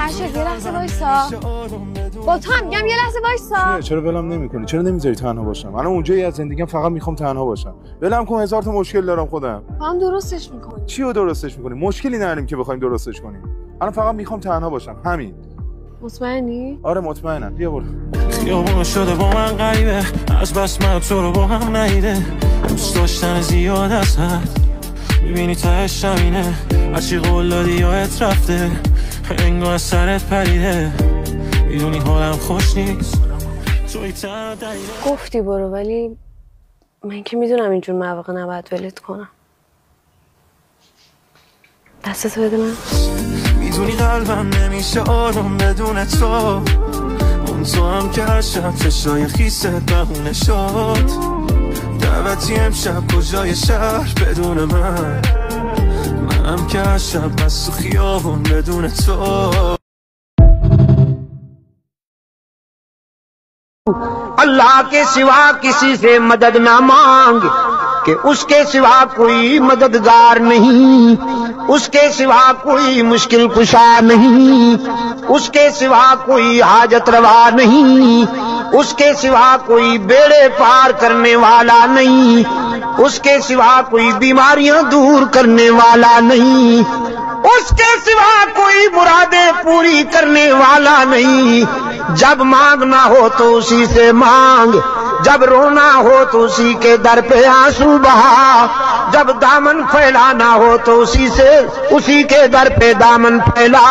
فرشاد یه لحظه وایسا. با تو هم میگم یه لحظه وایسا. چرا ولم نمی‌کنی؟ چرا نمیذاری تنها باشم؟ الان اونجایی از زندگیم فقط میخوام تنها باشم. ولم کن، هزار تا مشکل دارم خودم. هم درستش میکنی. چی رو درستش میکنی؟ مشکلی نداریم که بخوایم درستش کنیم. الان فقط میخوام تنها باشم، همین. مطمئنی؟ آره مطمئنم. بیا برو. خیابون شده با من غریبه، از بس من تو رو با هم ندیده، دوست داشتن زیاد از حد، میبینی تهش همینه، هرچی قول دادی یادت رفته، انگار از سرت پریده، میدونی حالم خوش نیست، توی تنها دلیله. گفتی برو، ولی من که میدونم اینجور مواقع نباید ولت کنم. دستتو بده من. میدونی قلبم نمیشه آروم بدون تو، اون تو هم که هر شب چشای خیست بهونه شد، دعوتی امشب کجای شهر بدون منم که هر شب بس تو خیابون بدون تو. अल्लाह के सिवा किसी से मदद ना मांग कि उसके सिवा कोई मददगार नहीं, उसके सिवा कोई मुश्किल कुशा नहीं, उसके सिवा कोई हाजत रवा नहीं, उसके सिवा कोई बेड़े पार करने वाला नहीं, उसके सिवा कोई बीमारियां दूर करने वाला नहीं, उसके सिवा कोई मुरादें पूरी करने वाला नहीं। जब मांगना हो तो उसी से मांग, जब रोना हो तो उसी के दर पे आंसू बहा, जब दामन फैलाना हो तो उसी के दर पे दामन फैला।